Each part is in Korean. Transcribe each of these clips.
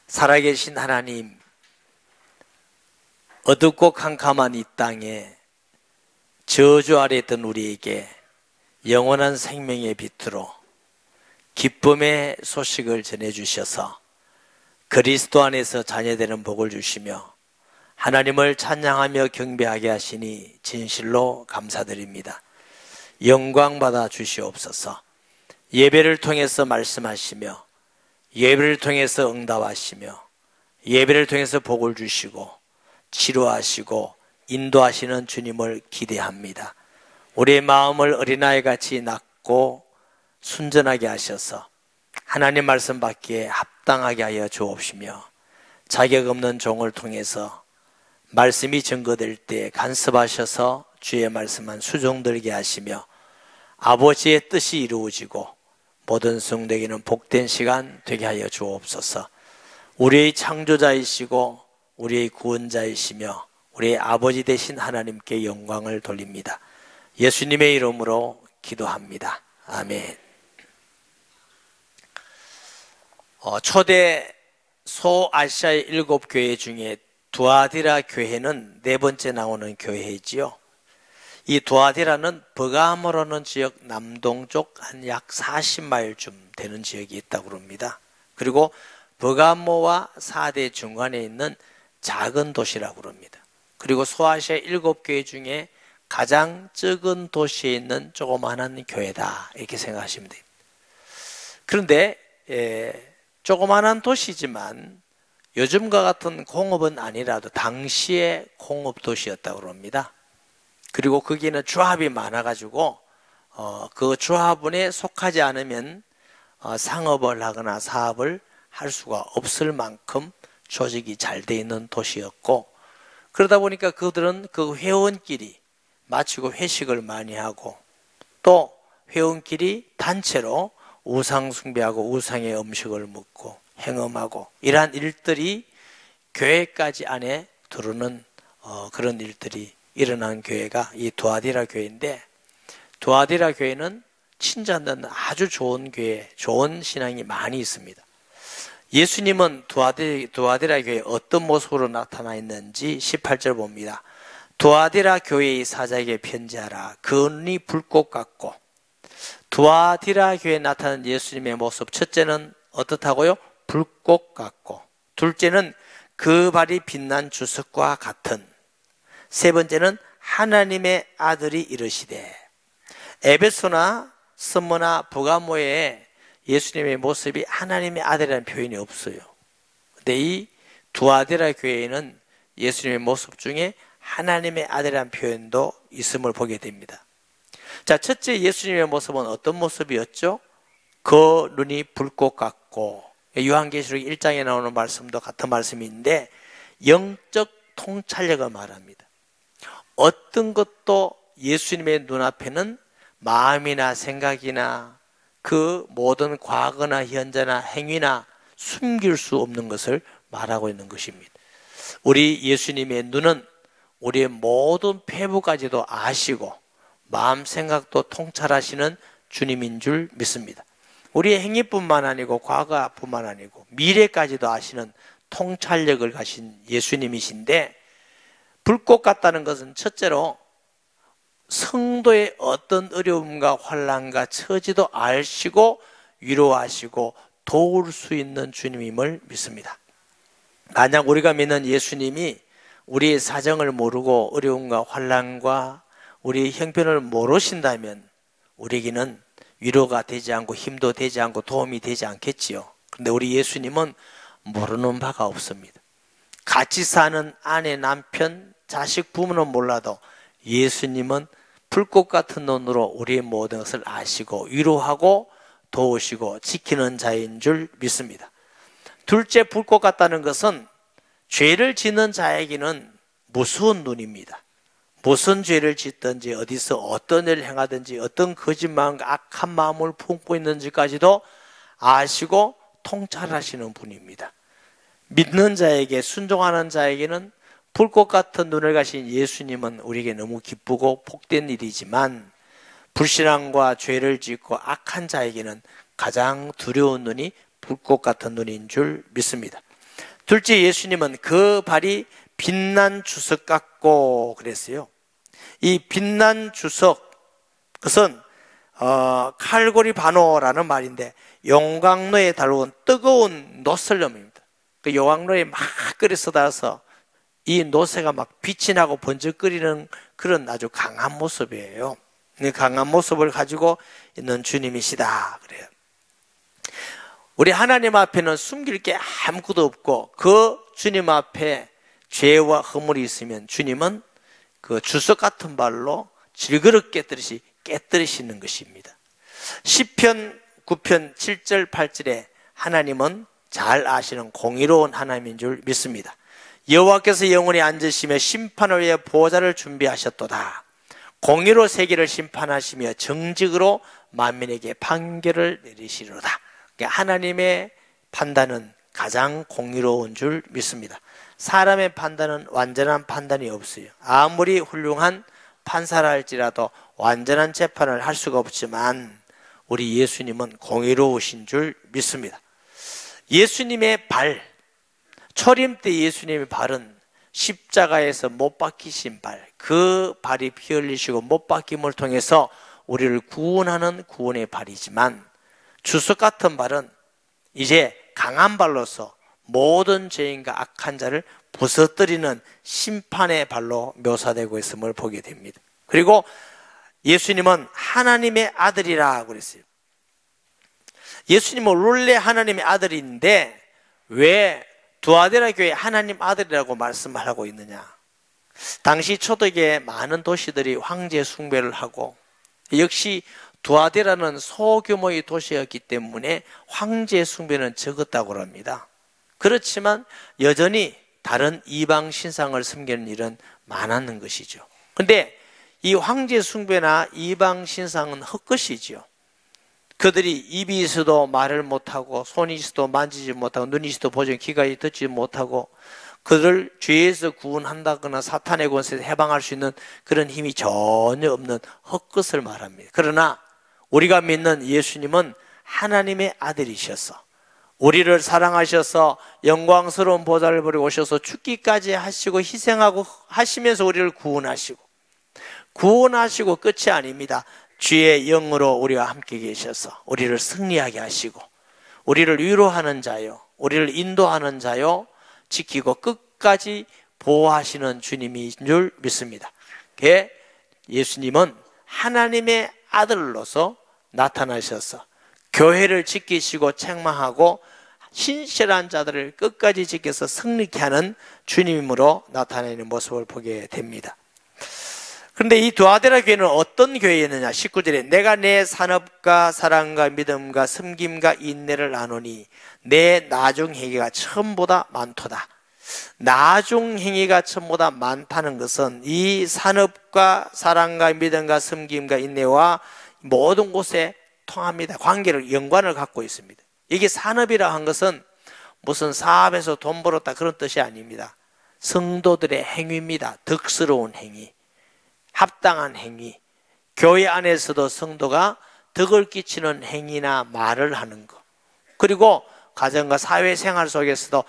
살아계신 하나님, 어둡고 캄캄한 이 땅에 저주 아래 있던 우리에게 영원한 생명의 빛으로 기쁨의 소식을 전해주셔서 그리스도 안에서 자녀되는 복을 주시며 하나님을 찬양하며 경배하게 하시니 진실로 감사드립니다. 영광 받아 주시옵소서. 예배를 통해서 말씀하시며 예배를 통해서 응답하시며 예배를 통해서 복을 주시고 치료하시고 인도하시는 주님을 기대합니다. 우리의 마음을 어린아이같이 낮고 순전하게 하셔서 하나님 말씀 받기에 합당하게 하여 주옵시며 자격 없는 종을 통해서 말씀이 증거될 때 간섭하셔서 주의 말씀만 수종들게 하시며 아버지의 뜻이 이루어지고 모든 성도에게는 복된 시간 되게 하여 주옵소서. 우리의 창조자이시고 우리의 구원자이시며 우리의 아버지 되신 하나님께 영광을 돌립니다. 예수님의 이름으로 기도합니다. 아멘. 초대 소아시아의 7교회 중에 두아디라 교회는 네 번째 나오는 교회이지요. 이 두아디라는 버가모라는 지역 남동쪽 한 약 40마일쯤 되는 지역이 있다고 합니다. 그리고 버가모와 사대 중간에 있는 작은 도시라고 합니다. 그리고 소아시아 7교회 중에 가장 적은 도시에 있는 조그마한 교회다, 이렇게 생각하시면 됩니다. 그런데 조그마한 도시지만 요즘과 같은 공업은 아니라도 당시에 공업 도시였다고 합니다. 그리고 거기는 조합이 많아가지고 그 조합원에 속하지 않으면 상업을 하거나 사업을 할 수가 없을 만큼 조직이 잘 돼 있는 도시였고, 그러다 보니까 그들은 그 회원끼리 마치고 회식을 많이 하고 또 회원끼리 단체로 우상 숭배하고 우상의 음식을 먹고 행음하고 이러한 일들이 교회까지 안에 들어오는 그런 일들이 일어난 교회가 이 두아디라 교회인데, 두아디라 교회는 친자는 아주 좋은 교회, 좋은 신앙이 많이 있습니다. 예수님은 두아디라 교회에 어떤 모습으로 나타나 있는지 18절 봅니다. 두아디라 교회의 사자에게 편지하라. 그 눈이 불꽃 같고. 두아디라 교회에 나타난 예수님의 모습, 첫째는 어떻다고요? 불꽃 같고, 둘째는 그 발이 빛난 주석과 같은, 세 번째는 하나님의 아들이 이르시되. 에베소나 스무나 버가모에 예수님의 모습이 하나님의 아들이라는 표현이 없어요. 근데 이 두아디라 교회에는 예수님의 모습 중에 하나님의 아들이라는 표현도 있음을 보게 됩니다. 자, 첫째 예수님의 모습은 어떤 모습이었죠? 그 눈이 불꽃 같고, 요한계시록 1장에 나오는 말씀도 같은 말씀인데 영적 통찰력을 말합니다. 어떤 것도 예수님의 눈앞에는 마음이나 생각이나 그 모든 과거나 현재나 행위나 숨길 수 없는 것을 말하고 있는 것입니다. 우리 예수님의 눈은 우리의 모든 폐부까지도 아시고 마음 생각도 통찰하시는 주님인 줄 믿습니다. 우리의 행위뿐만 아니고 과거뿐만 아니고 미래까지도 아시는 통찰력을 가신 예수님이신데, 불꽃 같다는 것은 첫째로 성도의 어떤 어려움과 환난과 처지도 아시고 위로하시고 도울 수 있는 주님임을 믿습니다. 만약 우리가 믿는 예수님이 우리의 사정을 모르고 어려움과 환난과 우리의 형편을 모르신다면 우리에게는 위로가 되지 않고 힘도 되지 않고 도움이 되지 않겠지요. 그런데 우리 예수님은 모르는 바가 없습니다. 같이 사는 아내, 남편, 자식, 부모는 몰라도 예수님은 불꽃 같은 눈으로 우리의 모든 것을 아시고 위로하고 도우시고 지키는 자인 줄 믿습니다. 둘째, 불꽃 같다는 것은 죄를 짓는 자에게는 무서운 눈입니다. 무슨 죄를 짓든지 어디서 어떤 일을 행하든지 어떤 거짓말과 악한 마음을 품고 있는지까지도 아시고 통찰하시는 분입니다. 믿는 자에게, 순종하는 자에게는 불꽃 같은 눈을 가신 예수님은 우리에게 너무 기쁘고 복된 일이지만, 불신앙과 죄를 짓고 악한 자에게는 가장 두려운 눈이 불꽃 같은 눈인 줄 믿습니다. 둘째, 예수님은 그 발이 빛난 주석 같고 그랬어요. 이 빛난 주석, 그것은 칼고리 바노라는 말인데 용광로에 달군 뜨거운 노슬름입니다. 그 용광로에 막 끓여서 닿아서 이 노새가 막 빛이 나고 번쩍거리는 그런 아주 강한 모습이에요. 이 강한 모습을 가지고 있는 주님이시다 그래요. 우리 하나님 앞에는 숨길 게 아무것도 없고 그 주님 앞에 죄와 허물이 있으면 주님은 그 주석 같은 발로 질그릇 깨뜨리시는 것입니다. 시편 9편 7절 8절에 하나님은 잘 아시는 공의로운 하나님인 줄 믿습니다. 여호와께서 영원히 앉으시며 심판을 위해 보좌를 준비하셨도다. 공의로 세계를 심판하시며 정직으로 만민에게 판결을 내리시리로다. 하나님의 판단은 가장 공의로운 줄 믿습니다. 사람의 판단은 완전한 판단이 없어요. 아무리 훌륭한 판사라 할지라도 완전한 재판을 할 수가 없지만 우리 예수님은 공의로우신 줄 믿습니다. 예수님의 발, 초림 때 예수님의 발은 십자가에서 못 박히신 발, 그 발이 피 흘리시고 못 박힘을 통해서 우리를 구원하는 구원의 발이지만 주석 같은 발은 이제 강한 발로서 모든 죄인과 악한 자를 부서뜨리는 심판의 발로 묘사되고 있음을 보게 됩니다. 그리고 예수님은 하나님의 아들이라 그랬어요. 예수님은 원래 하나님의 아들인데 왜 두아데라 교회에 하나님 아들이라고 말씀하고 있느냐? 당시 초대의 많은 도시들이 황제 숭배를 하고 역시 두아데라는 소규모의 도시였기 때문에 황제 숭배는 적었다고 합니다. 그렇지만 여전히 다른 이방 신상을 섬기는 일은 많았는 것이죠. 그런데 이 황제 숭배나 이방 신상은 헛것이지요. 그들이 입이 있어도 말을 못하고 손이 있어도 만지지 못하고 눈이 있어도 보지 귀가 듣지 못하고 그들을 죄에서 구원한다거나 사탄의 권세에서 해방할 수 있는 그런 힘이 전혀 없는 헛것을 말합니다. 그러나 우리가 믿는 예수님은 하나님의 아들이셔서 우리를 사랑하셔서 영광스러운 보좌를 버리고 오셔서 죽기까지 하시고 희생하고 하시면서 우리를 구원하시고 끝이 아닙니다. 주의 영으로 우리와 함께 계셔서 우리를 승리하게 하시고 우리를 위로하는 자요, 우리를 인도하는 자요, 지키고 끝까지 보호하시는 주님인 줄 믿습니다. 예수님은 하나님의 아들로서 나타나셔서 교회를 지키시고 책망하고 신실한 자들을 끝까지 지켜서 승리케 하는 주님으로 나타내는 모습을 보게 됩니다. 그런데 이 두아데라 교회는 어떤 교회였느냐? 19절에 내가 내 산업과 사랑과 믿음과 섬김과 인내를 아노니 내 나중행위가 처음보다 많도다. 나중행위가 처음보다 많다는 것은 이 산업과 사랑과 믿음과 섬김과 인내와 모든 곳에 통합니다. 관계를, 연관을 갖고 있습니다. 이게 산업이라 한 것은 무슨 사업에서 돈 벌었다 그런 뜻이 아닙니다. 성도들의 행위입니다. 덕스러운 행위, 합당한 행위, 교회 안에서도 성도가 덕을 끼치는 행위나 말을 하는 것, 그리고 가정과 사회생활 속에서도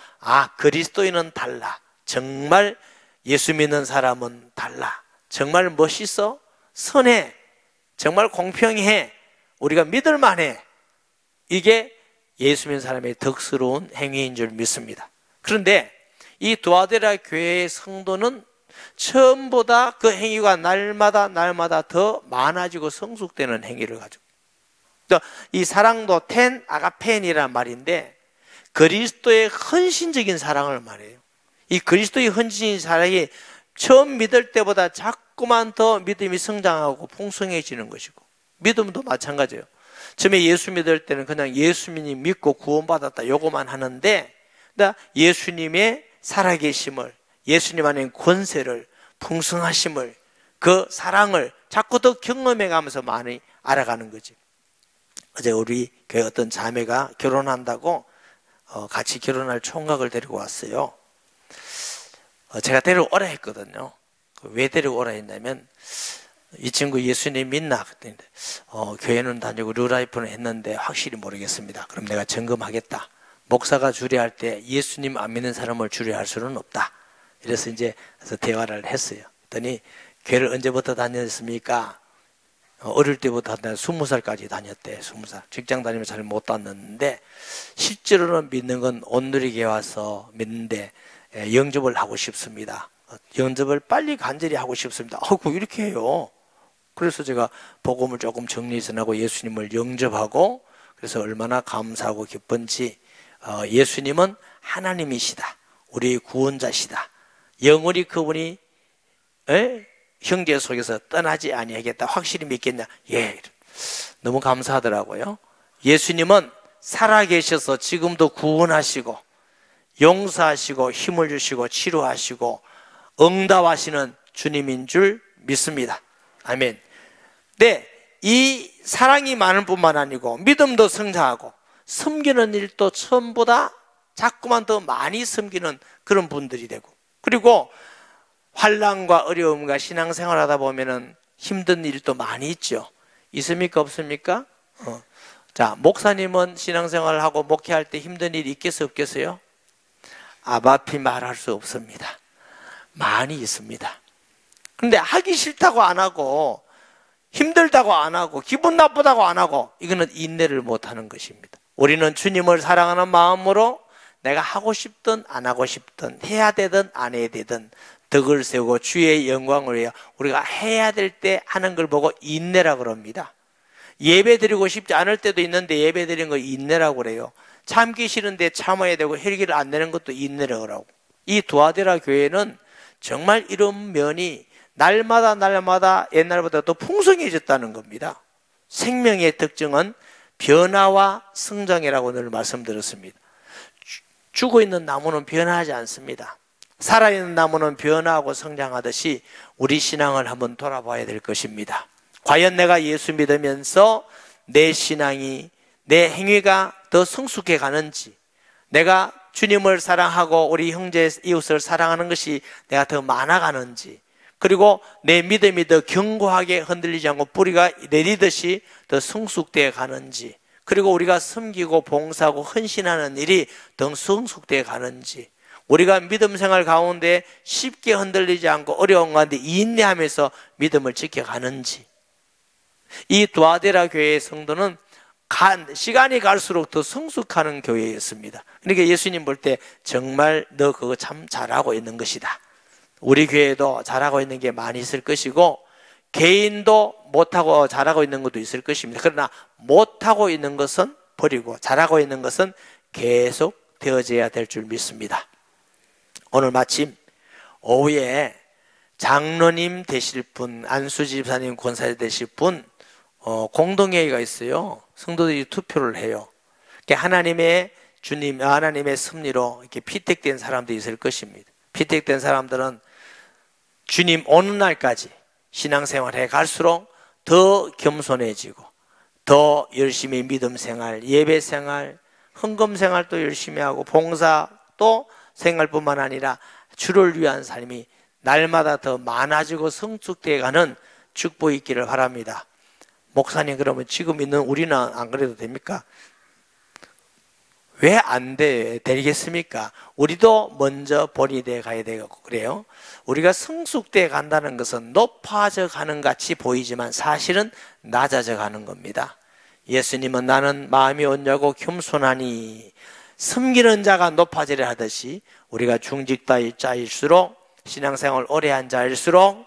그리스도인은 달라, 정말 예수 믿는 사람은 달라, 정말 멋있어, 선해, 정말 공평해, 우리가 믿을만해, 이게 예수 믿는 사람의 덕스러운 행위인 줄 믿습니다. 그런데 이 두아데라 교회의 성도는 처음보다 그 행위가 날마다 더 많아지고 성숙되는 행위를 가지고, 이 사랑도 텐 아가펜이란 말인데 그리스도의 헌신적인 사랑을 말해요. 이 그리스도의 헌신적인 사랑이 처음 믿을 때보다 자꾸만 더 믿음이 성장하고 풍성해지는 것이고, 믿음도 마찬가지예요. 처음에 예수 믿을 때는 그냥 예수님 믿고 구원받았다 요거만 하는데 예수님의 살아계심을, 예수님 안에 권세를, 풍성하심을, 그 사랑을 자꾸 더 경험해가면서 많이 알아가는 거지. 어제 우리 교회 어떤 자매가 결혼한다고 같이 결혼할 총각을 데리고 왔어요. 제가 데려오라 했거든요. 왜 데려오라 했냐면 이 친구 예수님 믿나? 그랬더니 교회는 다니고 뉴라이프는 했는데 확실히 모르겠습니다. 그럼 내가 점검하겠다. 목사가 주례할 때 예수님 안 믿는 사람을 주례할 수는 없다. 이래서 이제 그래서 대화를 했어요. 그랬더니 교회를 언제부터 다녔습니까? 어릴 때부터 20살까지 다녔대. 20살. 직장 다니면 잘 못 다녔는데 실제로는 믿는 건 온누리교회 와서 믿는데 영접을 하고 싶습니다. 영접을 빨리 간절히 하고 싶습니다. 이렇게 해요. 그래서 제가 복음을 조금 정리 전하고 예수님을 영접하고 그래서 얼마나 감사하고 기쁜지 예수님은 하나님이시다. 우리의 구원자시다. 영원히 그분이 형제 속에서 떠나지 아니하겠다. 확실히 믿겠냐? 예. 너무 감사하더라고요. 예수님은 살아계셔서 지금도 구원하시고 용서하시고 힘을 주시고 치료하시고 응답하시는 주님인 줄 믿습니다. 아멘. 네, 이 사랑이 많을 뿐만 아니고 믿음도 성장하고 섬기는 일도 처음보다 자꾸만 더 많이 섬기는 그런 분들이 되고 그리고 환난과 어려움과 신앙생활하다 보면은 힘든 일도 많이 있죠. 있습니까? 없습니까? 자, 목사님은 신앙생활하고 목회할 때 힘든 일이 있겠어요? 없겠어요? 앞이 말할 수 없습니다. 많이 있습니다. 그런데 하기 싫다고 안 하고 힘들다고 안 하고 기분 나쁘다고 안 하고 이거는 인내를 못하는 것입니다. 우리는 주님을 사랑하는 마음으로 내가 하고 싶든 안 하고 싶든 해야 되든 안 해야 되든 덕을 세우고 주의 영광을 위하여 우리가 해야 될 때 하는 걸 보고 인내라고 그럽니다. 예배 드리고 싶지 않을 때도 있는데 예배 드리는 거 인내라고 그래요. 참기 싫은데 참아야 되고 혈기를 안 내는 것도 인내라고 그러고 이 두아디라 교회는 정말 이런 면이 날마다 옛날보다 더 풍성해졌다는 겁니다. 생명의 특징은 변화와 성장이라고 늘 말씀드렸습니다. 죽어있는 나무는 변화하지 않습니다. 살아있는 나무는 변화하고 성장하듯이 우리 신앙을 한번 돌아봐야 될 것입니다. 과연 내가 예수 믿으면서 내 신앙이 내 행위가 더 성숙해 가는지 내가 주님을 사랑하고 우리 형제 이웃을 사랑하는 것이 내가 더 많아가는지 그리고 내 믿음이 더 견고하게 흔들리지 않고 뿌리가 내리듯이 더 성숙되어 가는지 그리고 우리가 섬기고 봉사하고 헌신하는 일이 더 성숙되어 가는지 우리가 믿음 생활 가운데 쉽게 흔들리지 않고 어려운 가운데 인내하면서 믿음을 지켜가는지 이 두아디라 교회의 성도는 시간이 갈수록 더 성숙하는 교회였습니다. 그러니까 예수님 볼 때 정말 너 그거 참 잘하고 있는 것이다. 우리 교회도 잘하고 있는 게 많이 있을 것이고 개인도 못하고 잘하고 있는 것도 있을 것입니다. 그러나 못하고 있는 것은 버리고 잘하고 있는 것은 계속 되어져야 될 줄 믿습니다. 오늘 마침 오후에 장로님 되실 분, 안수지 집사님 권사님 되실 분 공동회의가 있어요. 성도들이 투표를 해요. 하나님의 주님, 하나님의 섭리로 이렇게 피택된 사람들이 있을 것입니다. 피택된 사람들은 주님 오는 날까지 신앙생활해 갈수록 더 겸손해지고 더 열심히 믿음 생활, 예배 생활, 헌금 생활도 열심히 하고 봉사도 생활뿐만 아니라 주를 위한 삶이 날마다 더 많아지고 성숙되어 가는 축복이 있기를 바랍니다. 목사님 그러면 지금 있는 우리는 안 그래도 됩니까? 왜 안 되겠습니까? 우리도 먼저 본이 돼 가야 되고 그래요. 우리가 성숙돼 간다는 것은 높아져 가는 같이 보이지만 사실은 낮아져 가는 겁니다. 예수님은 나는 마음이 온유하고 겸손하니 섬기는 자가 높아지려 하듯이 우리가 중직자일 자일수록 신앙생활 오래 한 자일수록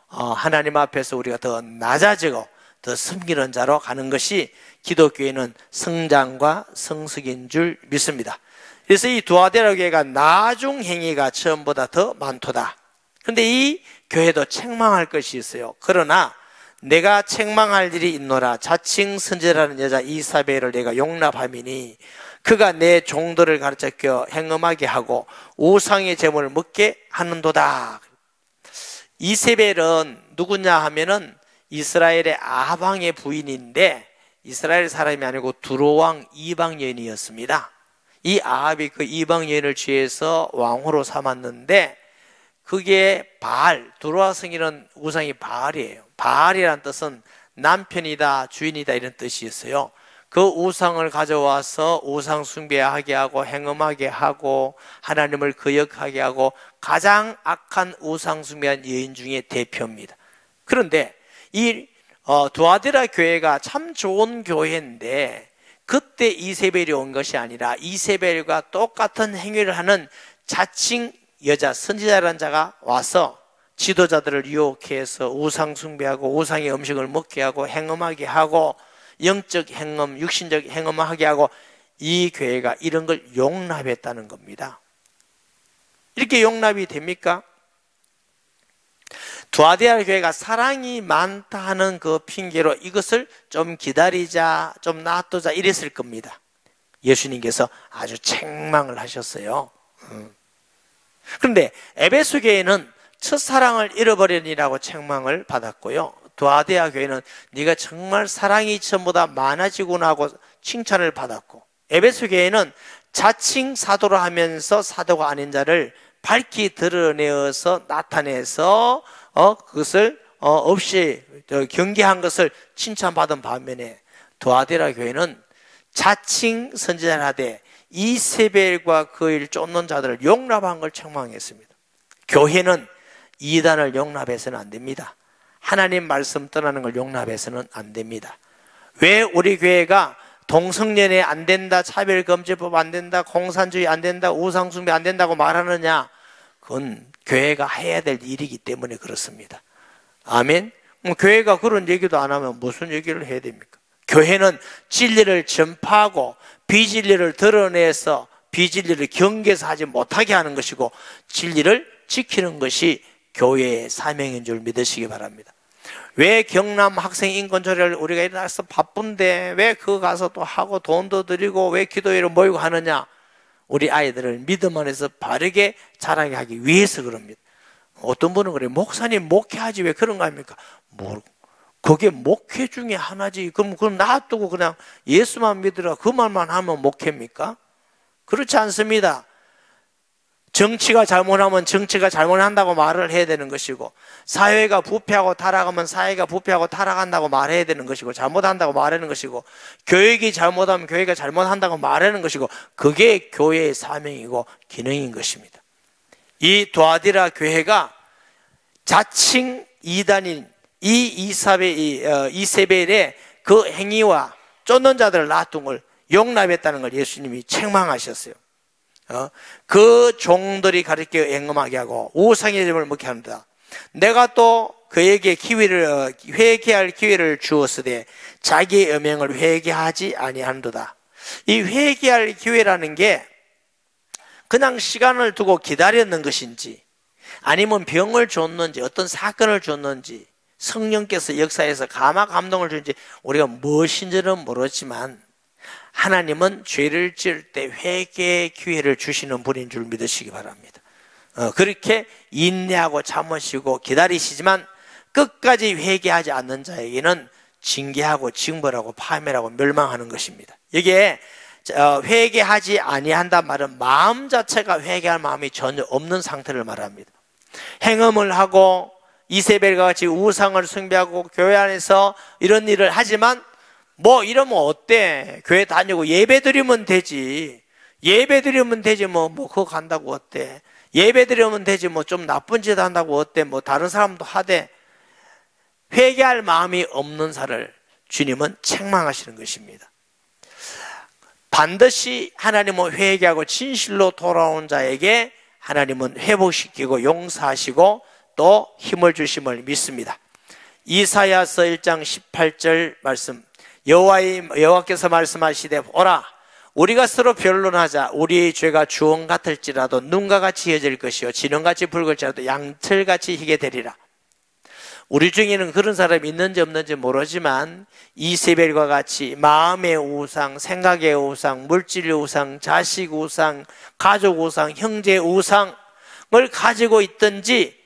하나님 앞에서 우리가 더 낮아지고 더 섬기는 자로 가는 것이 기독교회는 성장과 성숙인 줄 믿습니다. 그래서 이 두아디라 교회가 나중 행위가 처음보다 더 많도다. 그런데 이 교회도 책망할 것이 있어요. 그러나 내가 책망할 일이 있노라. 자칭 선지자라는 여자 이사벨을 내가 용납함이니 그가 내 종들을 가르쳐 행음하게 하고 우상의 제물을 먹게 하는도다. 이세벨은 누구냐 하면은 이스라엘의 아방의 부인인데 이스라엘 사람이 아니고 두로왕 이방 여인이었습니다. 이 아합이 그 이방 여인을 취해서 왕후로 삼았는데 그게 바알, 두로와 성이라는 우상이 바알이에요. 바알이라는 뜻은 남편이다, 주인이다 이런 뜻이었어요. 그 우상을 가져와서 우상 숭배하게 하고 행음하게 하고 하나님을 거역하게 하고 가장 악한 우상 숭배한 여인 중에 대표입니다. 그런데 이 두아디라 교회가 참 좋은 교회인데 그때 이세벨이 온 것이 아니라 이세벨과 똑같은 행위를 하는 자칭 여자 선지자라는 자가 와서 지도자들을 유혹해서 우상 숭배하고 우상의 음식을 먹게 하고 행음하게 하고 영적 행음, 육신적 행음을 하게 하고 이 교회가 이런 걸 용납했다는 겁니다. 이렇게 용납이 됩니까? 두아디라 교회가 사랑이 많다 하는 그 핑계로 이것을 좀 기다리자, 좀 놔두자 이랬을 겁니다. 예수님께서 아주 책망을 하셨어요. 그런데 에베소 교회는 첫사랑을 잃어버리니라고 책망을 받았고요. 두아디라 교회는 네가 정말 사랑이 전보다 많아지구나 하고 칭찬을 받았고, 에베소 교회는 자칭 사도를 하면서 사도가 아닌 자를 밝히 드러내어서 나타내서 그것을 없이 경계한 것을 칭찬받은 반면에 두아디라 교회는 자칭 선지자를 하되 이세벨과 그 일 쫓는 자들을 용납한 걸 책망했습니다. 교회는 이단을 용납해서는 안 됩니다. 하나님 말씀 떠나는 걸 용납해서는 안 됩니다. 왜 우리 교회가 동성연애 안 된다, 차별금지법 안 된다, 공산주의 안 된다, 우상숭배 안 된다고 말하느냐? 그건 교회가 해야 될 일이기 때문에 그렇습니다. 아멘? 교회가 그런 얘기도 안 하면 무슨 얘기를 해야 됩니까? 교회는 진리를 전파하고 비진리를 드러내서 비진리를 경계해서 하지 못하게 하는 것이고 진리를 지키는 것이 교회의 사명인 줄 믿으시기 바랍니다. 왜 경남 학생 인권조례를 우리가 일어나서 바쁜데 왜 그거 가서 또 하고 돈도 드리고 왜 기도회를 모이고 하느냐? 우리 아이들을 믿음 안에서 바르게 자라게 하기 위해서 그럽니다. 어떤 분은 그래, 목사님 목회하지 왜 그런 거 아닙니까? 모르고. 그게 목회 중에 하나지. 그럼 그건 놔두고 그냥 예수만 믿으라 그 말만 하면 목회입니까? 그렇지 않습니다. 정치가 잘못하면 정치가 잘못한다고 말을 해야 되는 것이고, 사회가 부패하고 타락하면 사회가 부패하고 타락한다고 말해야 되는 것이고, 잘못한다고 말하는 것이고, 교육이 잘못하면 교회가 잘못한다고 말하는 것이고, 그게 교회의 사명이고 기능인 것입니다. 이 두아디라 교회가 자칭 이단인 이세벨의 그 행위와 쫓는 자들을 놔둔 걸 용납했다는 걸 예수님이 책망하셨어요. 그 종들이 가르쳐 행음하게 하고 우상의 이름을 먹게 합니다. 내가 또 그에게 회개할 기회를 주었으되 자기의 음행을 회개하지 아니한도다. 이 회개할 기회라는 게 그냥 시간을 두고 기다렸는 것인지, 아니면 병을 줬는지, 어떤 사건을 줬는지, 성령께서 역사해서 감화 감동을 주는지 우리가 무엇인지는 모르지만 하나님은 죄를 지을 때 회개의 기회를 주시는 분인 줄 믿으시기 바랍니다. 그렇게 인내하고 참으시고 기다리시지만 끝까지 회개하지 않는 자에게는 징계하고 징벌하고 파멸하고 멸망하는 것입니다. 이게 회개하지 아니한단 말은 마음 자체가 회개할 마음이 전혀 없는 상태를 말합니다. 행음을 하고 이세벨과 같이 우상을 숭배하고 교회 안에서 이런 일을 하지만 뭐 이러면 어때? 교회 다니고 예배 드리면 되지. 예배 드리면 되지 뭐 그거 간다고 어때? 예배 드리면 되지 뭐 좀 나쁜 짓 한다고 어때? 뭐 다른 사람도 하되. 회개할 마음이 없는 자를 주님은 책망하시는 것입니다. 반드시 하나님은 회개하고 진실로 돌아온 자에게 하나님은 회복시키고 용서하시고 또 힘을 주심을 믿습니다. 이사야서 1장 18절 말씀, 여호와께서 말씀하시되 오라 우리가 서로 변론하자. 우리의 죄가 주홍 같을지라도 눈과 같이 헤어질 것이요 진홍같이 붉을지라도 양털같이 희게 되리라. 우리 중에는 그런 사람이 있는지 없는지 모르지만 이세벨과 같이 마음의 우상, 생각의 우상, 물질의 우상, 자식 우상, 가족 우상, 형제 우상을 가지고 있든지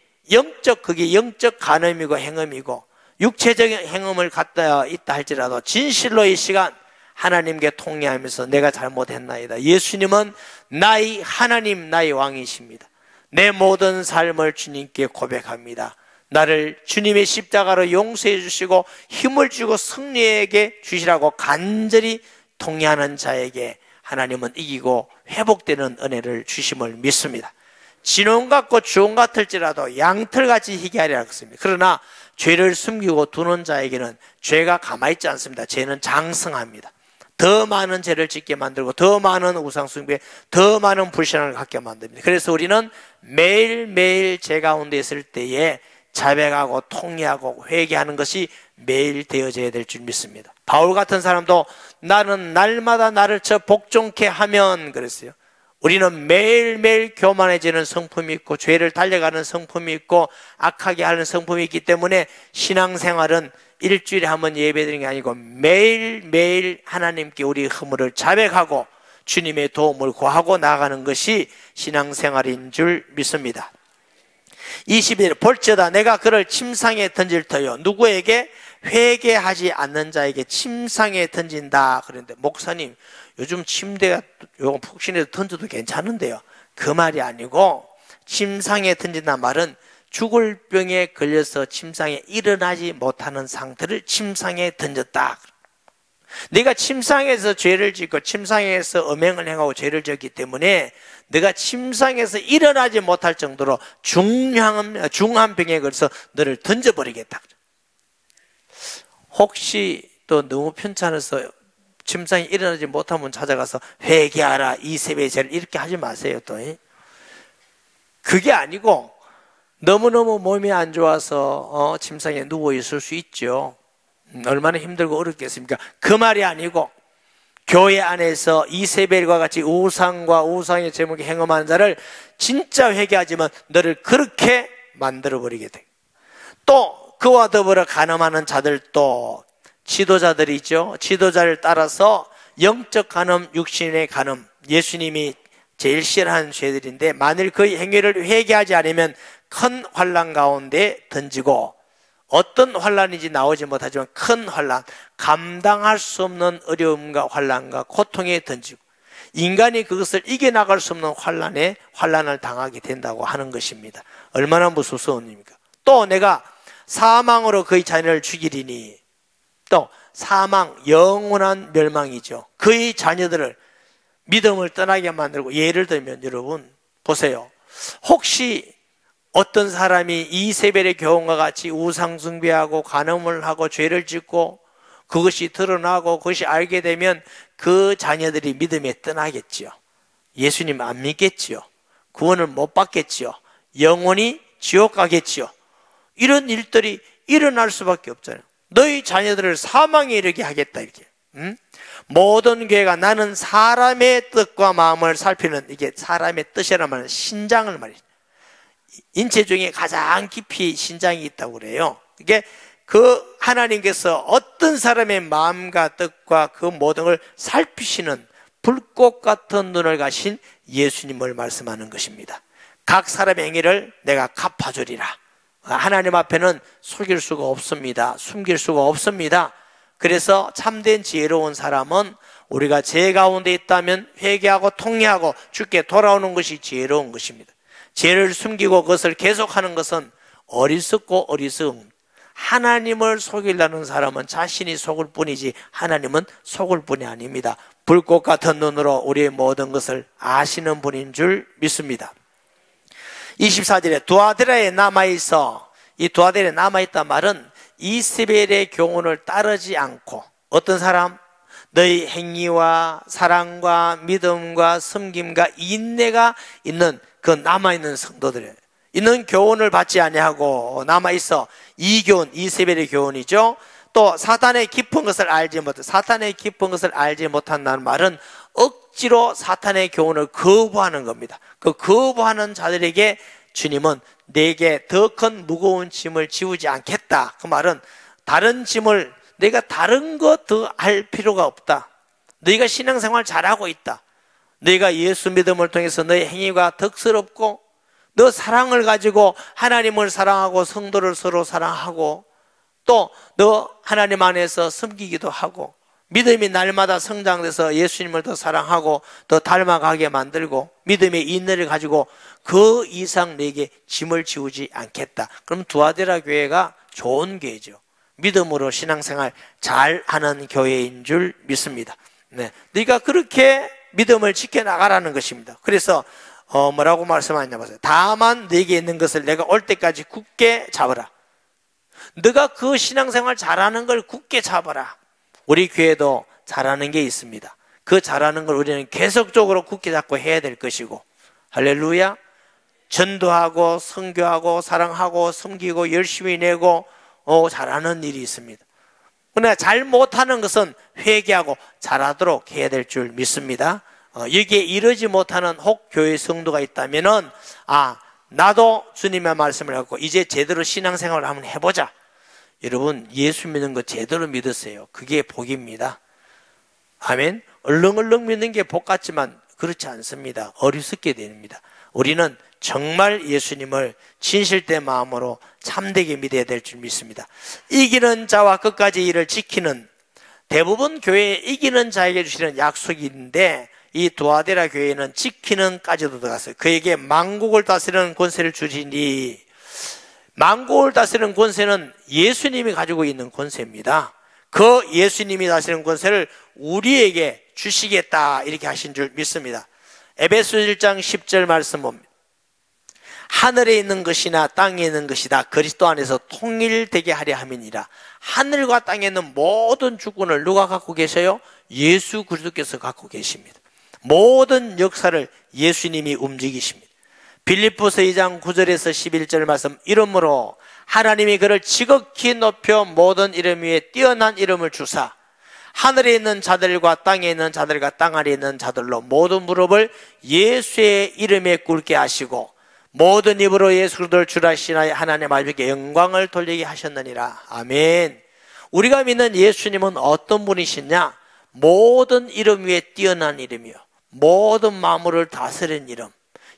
그게 영적 간음이고 행음이고 육체적인 행음을 갖다 있다 할지라도 진실로 이 시간 하나님께 통회하면서 내가 잘못했나이다. 예수님은 나의 하나님, 나의 왕이십니다. 내 모든 삶을 주님께 고백합니다. 나를 주님의 십자가로 용서해 주시고 힘을 주고 승리에게 주시라고 간절히 통해하는 자에게 하나님은 이기고 회복되는 은혜를 주심을 믿습니다. 진홍 같고 주홍 같을지라도 양털같이 희게 하리라 했습니다. 그러나 죄를 숨기고 두는 자에게는 죄가 가만히 있지 않습니다. 죄는 장성합니다. 더 많은 죄를 짓게 만들고 더 많은 우상 숭배, 더 많은 불신앙을 갖게 만듭니다. 그래서 우리는 매일매일 죄 가운데 있을 때에 자백하고 통회하고 회개하는 것이 매일 되어져야 될 줄 믿습니다. 바울 같은 사람도 나는 날마다 나를 저 복종케 하면 그랬어요. 우리는 매일매일 교만해지는 성품이 있고 죄를 달려가는 성품이 있고 악하게 하는 성품이 있기 때문에 신앙생활은 일주일에 한 번 예배드리는 게 아니고 매일매일 하나님께 우리 허물을 자백하고 주님의 도움을 구하고 나아가는 것이 신앙생활인 줄 믿습니다. 21절 볼지어다 내가 그를 침상에 던질 터요. 누구에게? 회개하지 않는 자에게 침상에 던진다. 그런데 목사님 요즘 침대가 요거 푹신해서 던져도 괜찮은데요. 그 말이 아니고 침상에 던진다는 말은 죽을 병에 걸려서 침상에 일어나지 못하는 상태를 침상에 던졌다. 내가 침상에서 죄를 짓고 침상에서 음행을 행하고 죄를 짓기 때문에 내가 침상에서 일어나지 못할 정도로 중한 병에 걸려서 너를 던져버리겠다. 혹시 또 너무 편찮아서 침상에 일어나지 못하면 찾아가서 회개하라 이세배 제를 이렇게 하지 마세요. 또 그게 아니고 너무너무 몸이 안 좋아서 침상에 누워 있을 수 있죠. 얼마나 힘들고 어렵겠습니까? 그 말이 아니고 교회 안에서 이세벨과 같이 우상과 우상의 제목에 행음하는 자를 진짜 회개하지만 너를 그렇게 만들어버리게 돼. 또 그와 더불어 간음하는 자들도 지도자들이죠. 지도자를 따라서 영적 간음, 육신의 간음, 예수님이 제일 싫어하는 죄들인데 만일 그 행위를 회개하지 않으면 큰 환난 가운데 던지고 어떤 환난인지 나오지 못하지만 큰 환난, 감당할 수 없는 어려움과 환난과 고통에 던지고 인간이 그것을 이겨나갈 수 없는 환난을 당하게 된다고 하는 것입니다. 얼마나 무서운 일입니까? 또 내가 사망으로 그의 자녀를 죽이리니 또 사망, 영원한 멸망이죠. 그의 자녀들을 믿음을 떠나게 만들고 예를 들면 여러분 보세요. 혹시 어떤 사람이 이세벨의 교훈과 같이 우상 숭배하고 간음을 하고 죄를 짓고 그것이 드러나고 그것이 알게 되면 그 자녀들이 믿음에 떠나겠지요. 예수님 안 믿겠지요. 구원을 못 받겠지요. 영원히 지옥 가겠지요. 이런 일들이 일어날 수밖에 없잖아요. 너희 자녀들을 사망에 이르게 하겠다 이렇게. 모든 교회가 나는 사람의 뜻과 마음을 살피는 이게 사람의 뜻이란 말은 신장을 말이죠. 인체 중에 가장 깊이 신장이 있다고 그래요. 이게 그 하나님께서 어떤 사람의 마음과 뜻과 그 모든 걸 살피시는 불꽃 같은 눈을 가신 예수님을 말씀하는 것입니다. 각 사람의 행위를 내가 갚아주리라. 하나님 앞에는 속일 수가 없습니다. 숨길 수가 없습니다. 그래서 참된 지혜로운 사람은 우리가 죄 가운데 있다면 회개하고 통회하고 주께 돌아오는 것이 지혜로운 것입니다. 죄를 숨기고 그것을 계속하는 것은 어리석고 어리석음. 하나님을 속이려는 사람은 자신이 속을 뿐이지 하나님은 속을 뿐이 아닙니다. 불꽃 같은 눈으로 우리의 모든 것을 아시는 분인 줄 믿습니다. 24절에 두아디라에 남아있어. 이 두아디라에 남아있단 말은 이세벨의 교훈을 따르지 않고 어떤 사람? 너희 행위와 사랑과 믿음과 섬김과 인내가 있는 그 남아있는 성도들이에요. 있는 교훈을 받지 아니하고 남아있어. 이 교훈, 이세벨의 교훈이죠. 또 사탄의 깊은 것을 알지 못해. 사탄의 깊은 것을 알지 못한다는 말은 억지로 사탄의 교훈을 거부하는 겁니다. 그 거부하는 자들에게 주님은 내게 더 큰 무거운 짐을 지우지 않겠다. 그 말은 다른 짐을 내가 다른 거 더 할 필요가 없다. 너희가 신앙생활 잘하고 있다. 너희가 예수 믿음을 통해서 너의 행위가 덕스럽고 너 사랑을 가지고 하나님을 사랑하고 성도를 서로 사랑하고 또 너 하나님 안에서 섬기기도 하고 믿음이 날마다 성장돼서 예수님을 더 사랑하고 더 닮아가게 만들고 믿음의 인내를 가지고 그 이상 내게 짐을 지우지 않겠다. 그럼 두아디라 교회가 좋은 교회죠. 믿음으로 신앙생활 잘하는 교회인 줄 믿습니다. 네, 네가 그렇게 믿음을 지켜나가라는 것입니다. 그래서 뭐라고 말씀하냐 보세요. 다만 네게 있는 것을 내가 올 때까지 굳게 잡으라. 네가 그 신앙생활 잘하는 걸 굳게 잡아라. 우리 교회도 잘하는 게 있습니다. 그 잘하는 걸 우리는 계속적으로 굳게 잡고 해야 될 것이고, 할렐루야. 전도하고 선교하고 사랑하고 섬기고 열심히 내고 잘하는 일이 있습니다. 그러나 잘 못하는 것은 회개하고 잘하도록 해야 될 줄 믿습니다. 여기에 이르지 못하는 혹 교회 성도가 있다면은 나도 주님의 말씀을 갖고 이제 제대로 신앙생활을 한번 해보자. 여러분, 예수 믿는 거 제대로 믿으세요. 그게 복입니다. 아멘. 얼렁얼렁 믿는 게 복 같지만 그렇지 않습니다. 어리석게 됩니다. 우리는 정말 예수님을 진실된 마음으로 참되게 믿어야 될 줄 믿습니다. 이기는 자와 끝까지 이를 지키는, 대부분 교회에 이기는 자에게 주시는 약속인데 이 두아디라 교회는 지키는까지도 들어갔어요. 그에게 만국을 다스리는 권세를 주시니, 만국을 다스리는 권세는 예수님이 가지고 있는 권세입니다. 그 예수님이 다스리는 권세를 우리에게 주시겠다 이렇게 하신 줄 믿습니다. 에베소 1장 10절 말씀 봅니다. 하늘에 있는 것이나 땅에 있는 것이다 그리스도 안에서 통일되게 하려 함이니라. 하늘과 땅에 있는 모든 주권을 누가 갖고 계셔요? 예수 그리스도께서 갖고 계십니다. 모든 역사를 예수님이 움직이십니다. 빌립보서 2장 9절에서 11절 말씀, 이러므로 하나님이 그를 지극히 높여 모든 이름 위에 뛰어난 이름을 주사 하늘에 있는 자들과 땅에 있는 자들과 땅 아래에 있는 자들로 모든 무릎을 예수의 이름에 꿇게 하시고 모든 입으로 예수 그리스도를 주라시나 하나님 아버지께 영광을 돌리게 하셨느니라. 아멘. 우리가 믿는 예수님은 어떤 분이시냐? 모든 이름 위에 뛰어난 이름이요, 모든 만물을 다스리는 이름.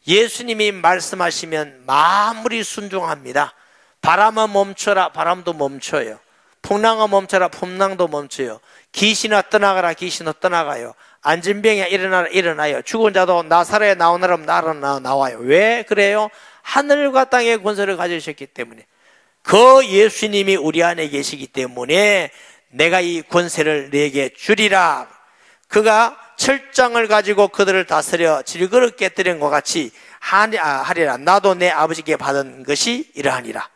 예수님이 말씀하시면 만물이 순종합니다. 바람아 멈춰라, 바람도 멈춰요. 풍랑아 멈춰라, 풍랑도 멈춰요. 귀신아 떠나가라, 귀신아 떠나가요. 안진병이야 일어나라, 일어나요. 죽은 자도 나사렛에 나오나라, 나와요. 왜 그래요? 하늘과 땅의 권세를 가지셨기 때문에. 그 예수님이 우리 안에 계시기 때문에 내가 이 권세를 내게 주리라. 그가 철장을 가지고 그들을 다스려 질그릇 깨뜨린 것 같이 하리라. 나도 내 아버지께 받은 것이 이러하니라.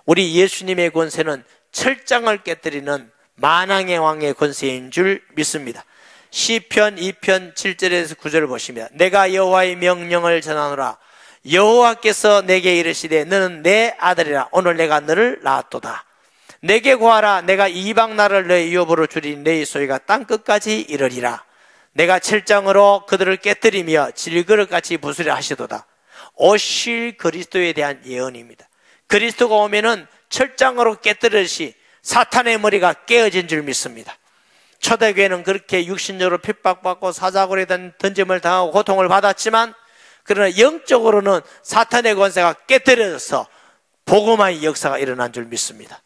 우리 예수님의 권세는 철장을 깨뜨리는 만왕의 왕의 권세인 줄 믿습니다. 시편 2편 7절에서 9절을 보시면, 내가 여호와의 명령을 전하노라. 여호와께서 내게 이르시되 너는 내 아들이라. 오늘 내가 너를 낳았도다. 내게 구하라. 내가 이방 나라를 너의 유업으로 주리니 너의 소유가 땅끝까지 이르리라. 내가 철장으로 그들을 깨뜨리며 질그릇같이 부수려 하시도다. 오실 그리스도에 대한 예언입니다. 그리스도가 오면은 철장으로 깨뜨리듯이 사탄의 머리가 깨어진 줄 믿습니다. 초대교회는 그렇게 육신적으로 핍박받고 사자굴에 던짐을 당하고 고통을 받았지만, 그러나 영적으로는 사탄의 권세가 깨뜨려져서 복음화의 역사가 일어난 줄 믿습니다.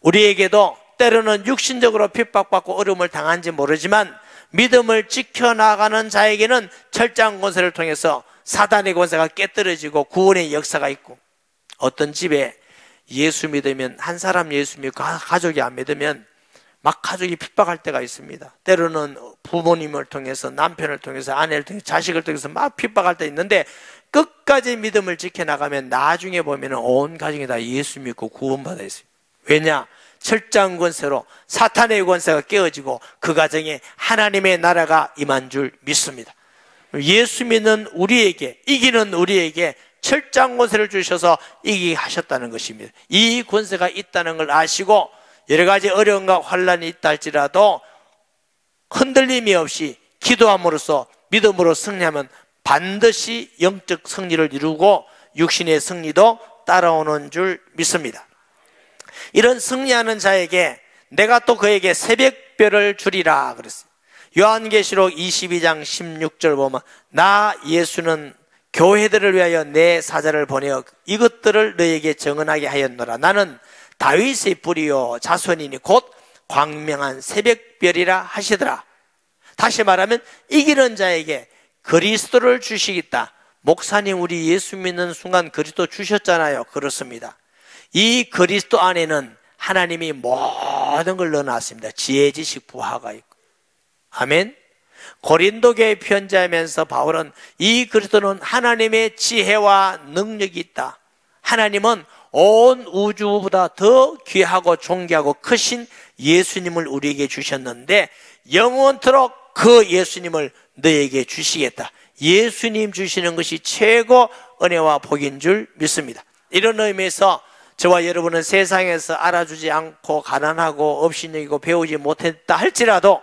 우리에게도 때로는 육신적으로 핍박받고 어려움을 당한지 모르지만 믿음을 지켜나가는 자에게는 철장 권세를 통해서 사탄의 권세가 깨뜨려지고 구원의 역사가 있고, 어떤 집에 예수 믿으면, 한 사람 예수 믿고 가족이 안 믿으면 막 가족이 핍박할 때가 있습니다. 때로는 부모님을 통해서, 남편을 통해서, 아내를 통해서, 자식을 통해서 막 핍박할 때 있는데, 끝까지 믿음을 지켜나가면 나중에 보면 온 가정이 다 예수 믿고 구원받아 있어요. 왜냐? 철장 권세로 사탄의 권세가 깨어지고 그 가정에 하나님의 나라가 임한 줄 믿습니다. 예수 믿는 우리에게, 이기는 우리에게 철장 권세를 주셔서 이기게 하셨다는 것입니다. 이 권세가 있다는 걸 아시고 여러 가지 어려움과 환란이 있다 할지라도 흔들림이 없이 기도함으로써 믿음으로 승리하면 반드시 영적 승리를 이루고 육신의 승리도 따라오는 줄 믿습니다. 이런 승리하는 자에게 내가 또 그에게 새벽별을 주리라 그랬어요. 요한계시록 22장 16절 보면, 나 예수는 교회들을 위하여 내 사자를 보내어 이것들을 너에게 정언하게 하였노라. 나는 다윗의 뿌리요 자손이니 곧 광명한 새벽별이라 하시더라. 다시 말하면 이기는 자에게 그리스도를 주시겠다. 목사님, 우리 예수 믿는 순간 그리스도 주셨잖아요. 그렇습니다. 이 그리스도 안에는 하나님이 모든 걸 넣어놨습니다. 지혜, 지식, 부하가 있고. 아멘. 고린도 교회에 편지하면서 바울은 이 그리스도는 하나님의 지혜와 능력이 있다. 하나님은 온 우주보다 더 귀하고 존귀하고 크신 예수님을 우리에게 주셨는데 영원토록 그 예수님을 너에게 주시겠다. 예수님 주시는 것이 최고 은혜와 복인 줄 믿습니다. 이런 의미에서 저와 여러분은 세상에서 알아주지 않고 가난하고 업신여기고 배우지 못했다 할지라도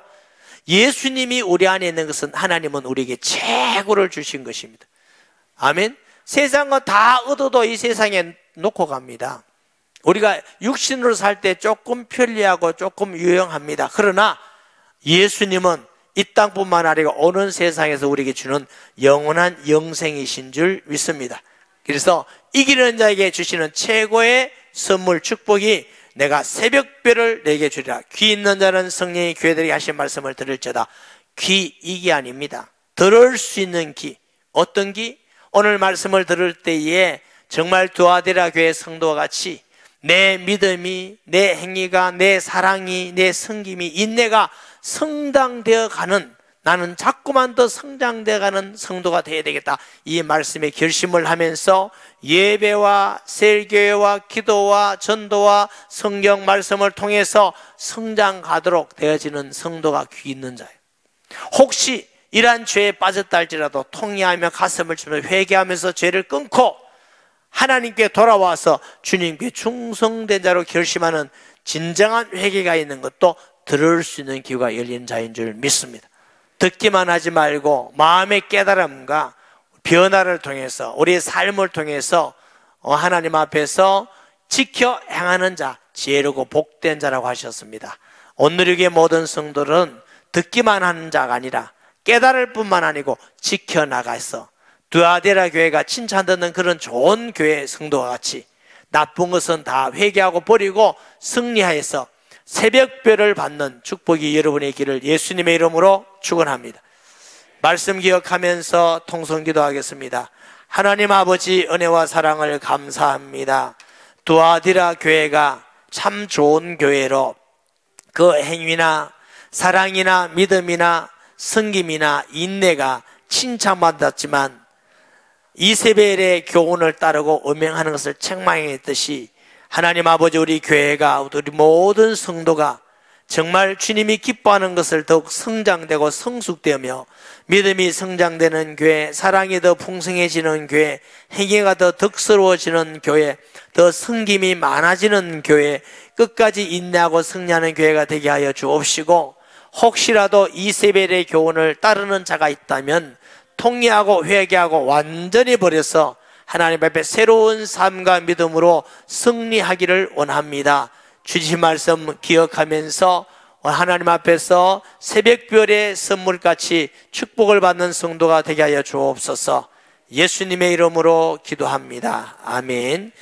예수님이 우리 안에 있는 것은 하나님은 우리에게 최고를 주신 것입니다. 아멘. 세상은 다 얻어도 이 세상에 놓고 갑니다. 우리가 육신으로 살 때 조금 편리하고 조금 유용합니다. 그러나 예수님은 이 땅뿐만 아니라 오는 세상에서 우리에게 주는 영원한 영생이신 줄 믿습니다. 그래서 이기는 자에게 주시는 최고의 선물 축복이 내가 새벽별을 내게 주리라. 귀 있는 자는 성령이 교회들에게 하신 말씀을 들을지어다. 귀, 이게 아닙니다. 들을 수 있는 귀. 어떤 귀? 오늘 말씀을 들을 때에 정말 두아디라 교회 성도와 같이 내 믿음이, 내 행위가, 내 사랑이, 내 섬김이, 인내가 성장되어 가는, 나는 자꾸만 더 성장되어 가는 성도가 되어야 되겠다. 이 말씀에 결심을 하면서 예배와 셀교회와 기도와 전도와 성경 말씀을 통해서 성장하도록 되어지는 성도가 귀 있는 자예요. 혹시 이러한 죄에 빠졌다 할지라도 통회하며 가슴을 치며 회개하면서 죄를 끊고 하나님께 돌아와서 주님께 충성된 자로 결심하는 진정한 회개가 있는 것도 들을 수 있는 귀가 열린 자인 줄 믿습니다. 듣기만 하지 말고 마음의 깨달음과 변화를 통해서 우리의 삶을 통해서 하나님 앞에서 지켜 행하는 자, 지혜롭고 복된 자라고 하셨습니다. 오늘의 모든 성도는 듣기만 하는 자가 아니라 깨달을 뿐만 아니고 지켜나가서 두아디라 교회가 칭찬 듣는 그런 좋은 교회 성도와 같이 나쁜 것은 다 회개하고 버리고 승리하여서 새벽별을 받는 축복이 여러분의 길을 예수님의 이름으로 축원합니다. 말씀 기억하면서 통성기도 하겠습니다. 하나님 아버지 은혜와 사랑을 감사합니다. 두아디라 교회가 참 좋은 교회로 그 행위나 사랑이나 믿음이나 섬김이나 인내가 칭찬받았지만 이세벨의 교훈을 따르고 음행하는 것을 책망했듯이 하나님 아버지 우리 교회가 우리 모든 성도가 정말 주님이 기뻐하는 것을 더욱 성장되고 성숙되며 믿음이 성장되는 교회, 사랑이 더 풍성해지는 교회, 행위가 더 덕스러워지는 교회, 더 섬김이 많아지는 교회, 끝까지 인내하고 승리하는 교회가 되게 하여 주옵시고 혹시라도 이세벨의 교훈을 따르는 자가 있다면 통회하고 회개하고 완전히 버려서 하나님 앞에 새로운 삶과 믿음으로 승리하기를 원합니다. 주신 말씀 기억하면서 하나님 앞에서 새벽별의 선물같이 축복을 받는 성도가 되게 하여 주옵소서. 예수님의 이름으로 기도합니다. 아멘.